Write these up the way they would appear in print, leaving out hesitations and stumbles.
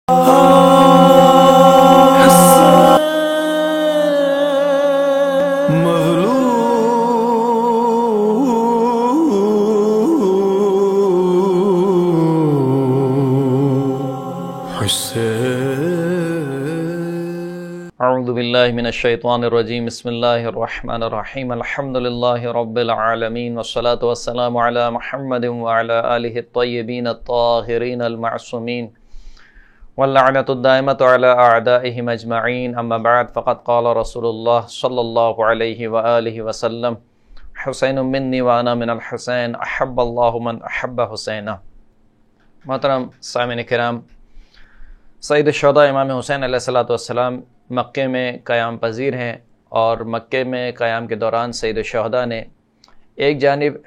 اعوذ باللہ من الشیطان الرجیم بسم اللہ الرحمن الرحیم الحمدللہ رب العالمین والصلاة والسلام علی محمد وعلی آلہ الطیبین الطاہرین المعصومین واللعنۃ الدائمۃ علی اعدائہم اجمعین اما بعد فقد قال رسول اللہ صلی اللہ علیہ وآلہ وسلم حسین منی وانا من الحسین احب اللہ من احب حسینہ۔ محترم سامعین کرام، سید الشہداء امام حسین علیہ السلام مکے میں قیام پذیر ہیں، اور مکے میں قیام کے دوران سید الشہداء نے ایک جانب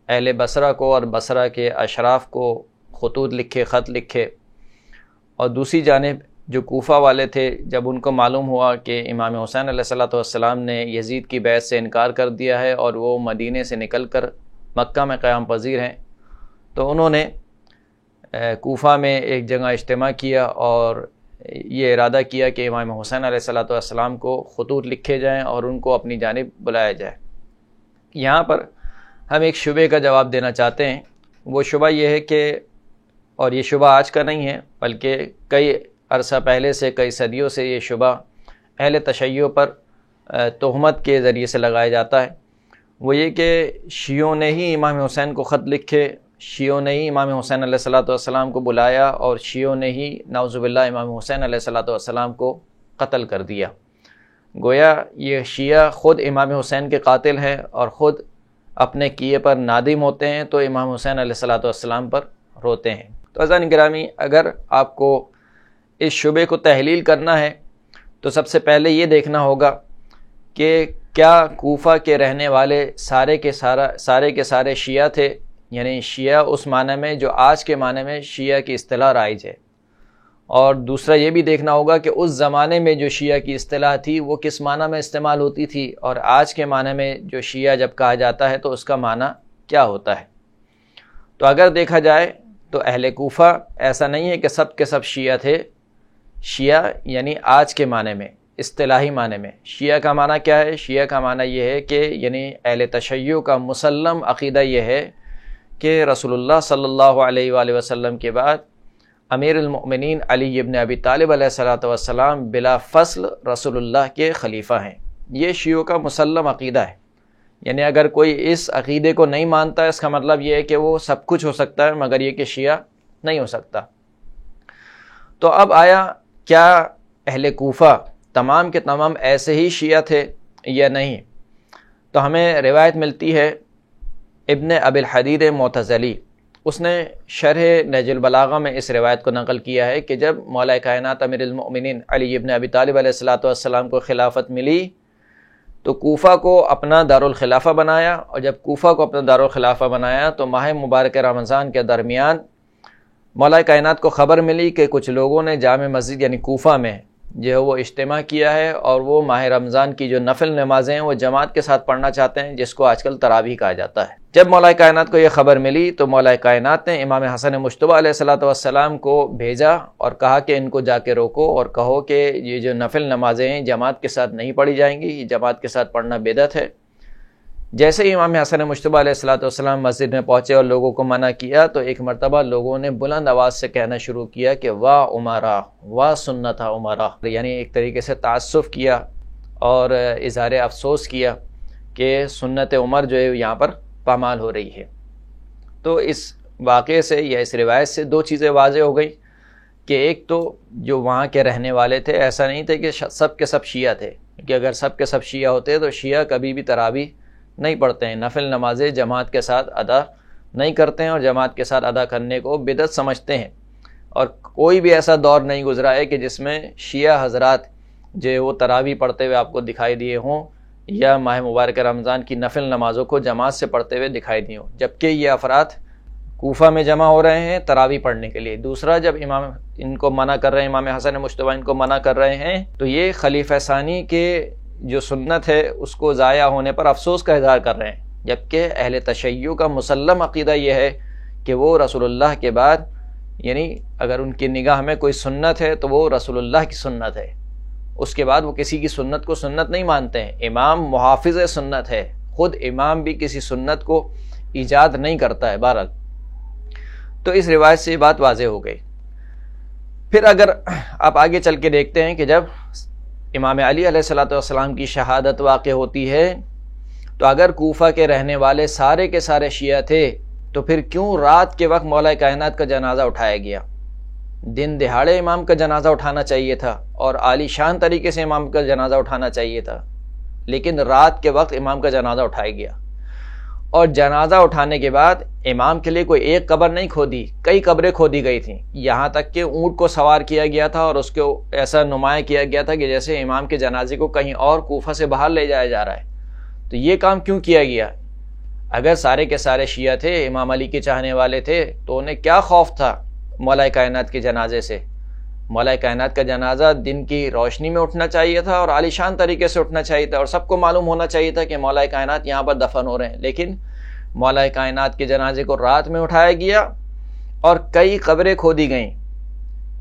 اہل بصرہ کو اور بصرہ کے اشراف کو خطوط لکھے، خط لکھے، اور دوسری جانب جو کوفہ والے تھے، جب ان کو معلوم ہوا کہ امام حسین علیہ السلام نے یزید کی بیعت سے انکار کر دیا ہے اور وہ مدینے سے نکل کر مکہ میں قیام پذیر ہیں، تو انہوں نے کوفہ میں ایک جگہ اجتماع کیا اور یہ ارادہ کیا کہ امام حسین علیہ السلام کو خطوط لکھے جائیں اور ان کو اپنی جانب بلایا جائے۔ یہاں پر ہم ایک شبہ کا جواب دینا چاہتے ہیں۔ وہ شبہ یہ ہے کہ، اور یہ شبہ آج کا نہیں ہے بلکہ کئی عرصہ پہلے سے، کئی صدیوں سے یہ شبہ اہل تشیع پر تہمت کے ذریعے سے لگایا جاتا ہے۔ وہ یہ کہ شیعوں نے ہی امام حسین کو خط لکھے، شیعوں نے ہی امام حسین علیہ السلام کو بلایا، اور شیعوں نے ہی نعوذ باللہ امام حسین علیہ السلام کو قتل کر دیا۔ گویا یہ شیعہ خود امام حسین کے قاتل ہیں اور خود اپنے کیے پر نادم ہوتے ہیں، تو امام حسین علیہ السلام پر روتے ہیں۔ تو عزیزان گرامی، اگر آپ کو اس شبے کو تحلیل کرنا ہے تو سب سے پہلے یہ دیکھنا ہوگا کہ کیا کوفہ کے رہنے والے سارے کے سارے شیعہ تھے، یعنی شیعہ اس معنی میں جو آج کے معنی میں شیعہ کی اصطلاح رائج ہے، اور دوسرا یہ بھی دیکھنا ہوگا کہ اس زمانے میں جو شیعہ کی اصطلاح تھی وہ کس معنی میں استعمال ہوتی تھی، اور آج کے معنی میں جو شیعہ جب کہا جاتا ہے تو اس کا معنی کیا ہوتا ہے۔ تو اگر دیکھا جائے تو اہل کوفہ ایسا نہیں ہے کہ سب کے سب شیعہ تھے۔ شیعہ یعنی آج کے معنی میں، اصطلاحی معنی میں شیعہ کا معنی کیا ہے؟ شیعہ کا معنی یہ ہے کہ یعنی اہل تشیع کا مسلم عقیدہ یہ ہے کہ رسول اللہ صلی اللہ علیہ وآلہ وسلم کے بعد امیر المؤمنین علی ابن ابی طالب علیہ السلام بلا فصل رسول اللہ کے خلیفہ ہیں۔ یہ شیعوں کا مسلم عقیدہ ہے، یعنی اگر کوئی اس عقیدے کو نہیں مانتا، اس کا مطلب یہ ہے کہ وہ سب کچھ ہو سکتا ہے مگر یہ کہ شیعہ نہیں ہو سکتا۔ تو اب آیا کیا اہل کوفہ تمام کے تمام ایسے ہی شیعہ تھے یا نہیں؟ تو ہمیں روایت ملتی ہے ابن ابی الحدید معتزلی، اس نے شرح نہج البلاغہ میں اس روایت کو نقل کیا ہے کہ جب مولا کائنات امیر المؤمنین علی ابن ابی طالب علیہ السلام کو خلافت ملی تو کوفہ کو اپنا دارالخلافہ بنایا، اور جب کوفہ کو اپنا دارالخلافہ بنایا تو ماہ مبارک رمضان کے درمیان مولا کائنات کو خبر ملی کہ کچھ لوگوں نے جامع مسجد یعنی کوفہ میں جو ہے وہ اجتماع کیا ہے، اور وہ ماہ رمضان کی جو نفل نمازیں ہیں وہ جماعت کے ساتھ پڑھنا چاہتے ہیں، جس کو آج کل تراویح کہا جاتا ہے۔ جب مولا کائنات کو یہ خبر ملی تو مولا کائنات نے امام حسن مجتبیٰ علیہ السلام کو بھیجا اور کہا کہ ان کو جا کے روکو اور کہو کہ یہ جو نفل نمازیں ہیں جماعت کے ساتھ نہیں پڑھی جائیں گی، یہ جماعت کے ساتھ پڑھنا بدعت ہے۔ جیسے ہی امام حسن مجتبیٰ علیہ السلام مسجد میں پہنچے اور لوگوں کو منع کیا تو ایک مرتبہ لوگوں نے بلند آواز سے کہنا شروع کیا کہ واہ عمرہ، واہ سنت عمرہ، یعنی ایک طریقے سے تعسف کیا اور اظہار افسوس کیا کہ سنت عمر جو ہے یہاں پر پامال ہو رہی ہے۔ تو اس واقعے سے یا اس روایت سے دو چیزیں واضح ہو گئی کہ ایک تو جو وہاں کے رہنے والے تھے ایسا نہیں تھے کہ سب کے سب شیعہ تھے، کہ اگر سب کے سب شیعہ ہوتے تو شیعہ کبھی بھی تراویح نہیں پڑھتے ہیں، نفل نمازیں جماعت کے ساتھ ادا نہیں کرتے ہیں اور جماعت کے ساتھ ادا کرنے کو بدعت سمجھتے ہیں۔ اور کوئی بھی ایسا دور نہیں گزرا ہے کہ جس میں شیعہ حضرات جو وہ تراویح پڑھتے ہوئے آپ کو دکھائی دیے ہوں یا ماہ مبارک رمضان کی نفل نمازوں کو جماعت سے پڑھتے ہوئے دکھائی دیے ہوں، جبکہ یہ افراد کوفہ میں جمع ہو رہے ہیں تراویح پڑھنے کے لیے۔ دوسرا، جب امام ان کو منع کر رہے ہیں، امام حسن مجتبیٰ ان کو منع کر رہے ہیں، تو یہ خلیفہ ثانی کے جو سنت ہے اس کو ضائع ہونے پر افسوس کا اظہار کر رہے ہیں، جبکہ اہل تشیع کا مسلم عقیدہ یہ ہے کہ وہ رسول اللہ کے بعد یعنی اگر ان کی نگاہ میں کوئی سنت ہے تو وہ رسول اللہ کی سنت ہے، اس کے بعد وہ کسی کی سنت کو سنت نہیں مانتے ہیں۔ امام محافظ سنت ہے، خود امام بھی کسی سنت کو ایجاد نہیں کرتا ہے۔ بہرحال تو اس روایت سے یہ بات واضح ہو گئی۔ پھر اگر آپ آگے چل کے دیکھتے ہیں کہ جب امام علی علیہ الصلوۃ والسلام کی شہادت واقع ہوتی ہے تو اگر کوفہ کے رہنے والے سارے کے سارے شیعہ تھے تو پھر کیوں رات کے وقت مولا کائنات کا جنازہ اٹھایا گیا؟ دن دہاڑے امام کا جنازہ اٹھانا چاہیے تھا اور عالی شان طریقے سے امام کا جنازہ اٹھانا چاہیے تھا، لیکن رات کے وقت امام کا جنازہ اٹھایا گیا۔ اور جنازہ اٹھانے کے بعد امام کے لیے کوئی ایک قبر نہیں کھودی، کئی قبریں کھودی گئی تھیں، یہاں تک کہ اونٹ کو سوار کیا گیا تھا اور اس کو ایسا نمایاں کیا گیا تھا کہ جیسے امام کے جنازے کو کہیں اور کوفہ سے باہر لے جایا جا رہا ہے۔ تو یہ کام کیوں کیا گیا؟ اگر سارے کے سارے شیعہ تھے، امام علی کے چاہنے والے تھے، تو انہیں کیا خوف تھا مولا کائنات کے جنازے سے؟ مولا کائنات کا جنازہ دن کی روشنی میں اٹھنا چاہیے تھا اور عالی شان طریقے سے اٹھنا چاہیے تھا اور سب کو معلوم ہونا چاہیے تھا کہ مولا کائنات یہاں پر دفن ہو رہے ہیں، لیکن مولا کائنات کے جنازے کو رات میں اٹھایا گیا اور کئی قبریں کھودی گئیں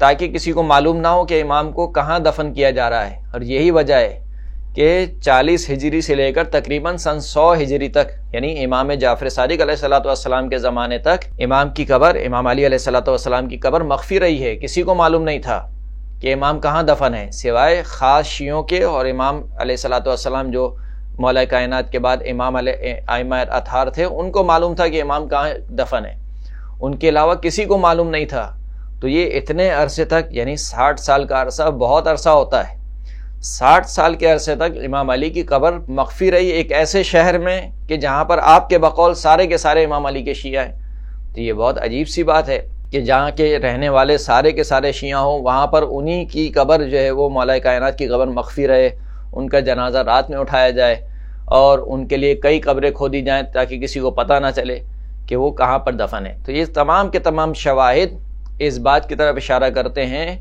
تاکہ کسی کو معلوم نہ ہو کہ امام کو کہاں دفن کیا جا رہا ہے۔ اور یہی وجہ ہے کہ 40 ہجری سے لے کر تقریباً سن 100 ہجری تک، یعنی امام جعفر صادق علیہ الصلوۃ والسلام کے زمانے تک، امام کی قبر، امام علی علیہ الصلوۃ والسلام کی قبر مخفی رہی ہے۔ کسی کو معلوم نہیں تھا کہ امام کہاں دفن ہے، سوائے خاص شیعوں کے اور امام علیہ الصلوۃ والسلام جو مولا کائنات کے بعد امام ائمہ اطہار تھے، ان کو معلوم تھا کہ امام کہاں دفن ہے، ان کے علاوہ کسی کو معلوم نہیں تھا۔ تو یہ اتنے عرصے تک، یعنی 60 سال کا عرصہ بہت عرصہ ہوتا ہے، 60 سال کے عرصے تک امام علی کی قبر مخفی رہی ایک ایسے شہر میں کہ جہاں پر آپ کے بقول سارے کے سارے امام علی کے شیعہ ہیں۔ تو یہ بہت عجیب سی بات ہے کہ جہاں کے رہنے والے سارے کے سارے شیعہ ہوں، وہاں پر انہی کی قبر جو ہے وہ مولا کائنات کی قبر مخفی رہے، ان کا جنازہ رات میں اٹھایا جائے اور ان کے لیے کئی قبریں کھودی جائیں تاکہ کسی کو پتہ نہ چلے کہ وہ کہاں پر دفن ہے۔ تو یہ تمام کے تمام شواہد اس بات کی طرف اشارہ کرتے ہیں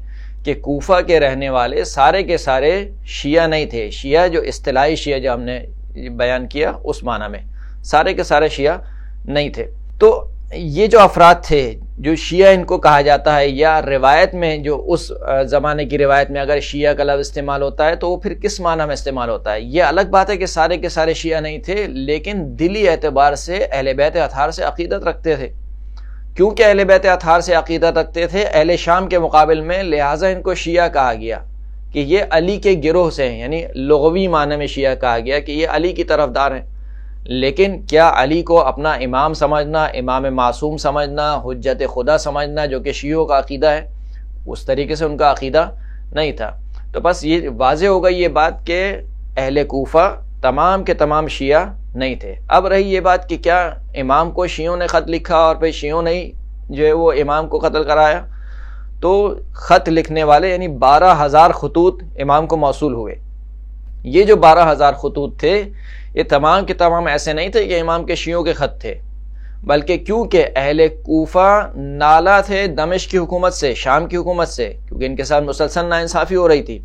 کہ کوفہ کے رہنے والے سارے کے سارے شیعہ نہیں تھے۔ شیعہ جو اصطلاحی شیعہ جو ہم نے بیان کیا اس معنی میں سارے کے سارے شیعہ نہیں تھے۔ تو یہ جو افراد تھے جو شیعہ ان کو کہا جاتا ہے، یا روایت میں جو اس زمانے کی روایت میں اگر شیعہ کا لفظ استعمال ہوتا ہے تو وہ پھر کس معنی میں استعمال ہوتا ہے؟ یہ الگ بات ہے کہ سارے کے سارے شیعہ نہیں تھے، لیکن دلی اعتبار سے اہل بیت اطہار سے عقیدت رکھتے تھے۔ کیونکہ اہل بیت اطہار سے عقیدت رکھتے تھے اہل شام کے مقابل میں، لہٰذا ان کو شیعہ کہا گیا کہ یہ علی کے گروہ سے ہیں، یعنی لغوی معنی میں شیعہ کہا گیا کہ یہ علی کی طرفدار ہیں۔ لیکن کیا علی کو اپنا امام سمجھنا، امام معصوم سمجھنا، حجت خدا سمجھنا جو کہ شیعوں کا عقیدہ ہے، اس طریقے سے ان کا عقیدہ نہیں تھا۔ تو بس یہ واضح ہو گئی یہ بات کہ اہل کوفہ تمام کے تمام شیعہ نہیں تھے۔ اب رہی یہ بات کہ کیا امام کو شیعوں نے خط لکھا اور پھر شیعوں نے جو ہے وہ امام کو قتل کرایا؟ تو خط لکھنے والے یعنی 12,000 خطوط امام کو موصول ہوئے۔ یہ جو 12,000 خطوط تھے یہ تمام کے تمام ایسے نہیں تھے کہ امام کے شیعوں کے خط تھے، بلکہ کیونکہ اہل کوفہ نالا تھے دمشق کی حکومت سے، شام کی حکومت سے، کیونکہ ان کے ساتھ مسلسل ناانصافی ہو رہی تھی،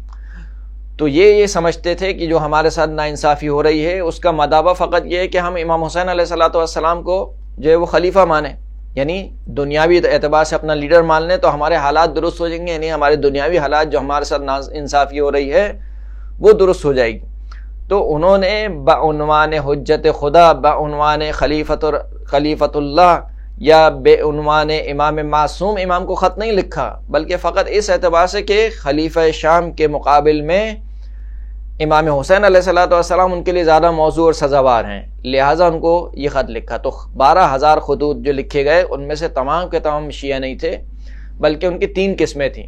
تو یہ سمجھتے تھے کہ جو ہمارے ساتھ ناانصافی ہو رہی ہے اس کا مدعا فقط یہ ہے کہ ہم امام حسین علیہ الصلوۃ والسلام کو جو ہے وہ خلیفہ مانیں، یعنی دنیاوی اعتبار سے اپنا لیڈر مان لیں تو ہمارے حالات درست ہو جائیں گے، یعنی ہمارے دنیاوی حالات جو ہمارے ساتھ ناانصافی ہو رہی ہے وہ درست ہو جائے گی۔ تو انہوں نے بعنوان حجت خدا، بعنوان خلیفۃ اللہ یا بے عنوان امام معصوم امام کو خط نہیں لکھا، بلکہ فقط اس اعتبار سے کہ خلیفہ شام کے مقابل میں امام حسین علیہ الصلوۃ والسلام ان کے لیے زیادہ موضوع اور سزاوار ہیں، لہٰذا ان کو یہ خط لکھا۔ تو 12,000 خطوط جو لکھے گئے ان میں سے تمام کے تمام شیعہ نہیں تھے، بلکہ ان کی 3 قسمیں تھیں۔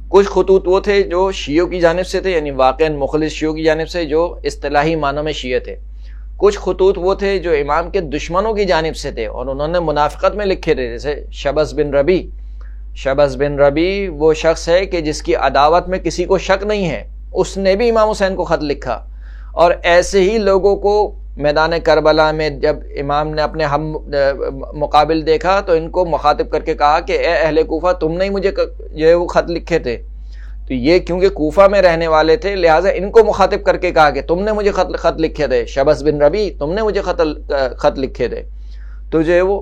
کچھ خطوط وہ تھے جو شیعوں کی جانب سے تھے، یعنی واقعاً مخلص شیعوں کی جانب سے جو اصطلاحی معنوں میں شیعہ تھے۔ کچھ خطوط وہ تھے جو امام کے دشمنوں کی جانب سے تھے اور انہوں نے منافقت میں لکھے تھے، جیسے شبس بن ربی وہ شخص ہے کہ جس کی عداوت میں کسی کو شک نہیں ہے، اس نے بھی امام حسین کو خط لکھا۔ اور ایسے ہی لوگوں کو میدان کربلا میں جب امام نے اپنے ہم مقابل دیکھا تو ان کو مخاطب کر کے کہا کہ اے اہل کوفہ تم نے مجھے یہ وہ خط لکھے تھے۔ تو یہ کیونکہ کوفہ میں رہنے والے تھے لہٰذا ان کو مخاطب کر کے کہا کہ تم نے مجھے خط لکھے تھے، شبس بن ربی تم نے مجھے خط لکھے تھے، تو جو ہے وہ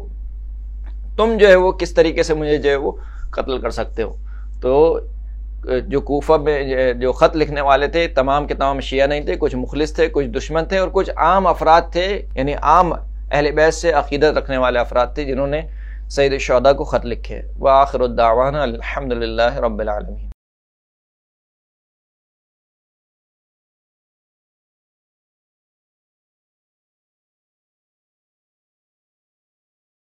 تم جو ہے وہ کس طریقے سے مجھے جو ہے وہ قتل کر سکتے ہو. تو جو کوفہ میں جو خط لکھنے والے تھے تمام کے تمام شیعہ نہیں تھے، کچھ مخلص تھے، کچھ دشمن تھے، اور کچھ عام افراد تھے، یعنی عام اہل بیت سے عقیدت رکھنے والے افراد تھے جنہوں نے سید الشہداء کو خط لکھے. وآخر الدعوانا الحمد للہ رب العالمین.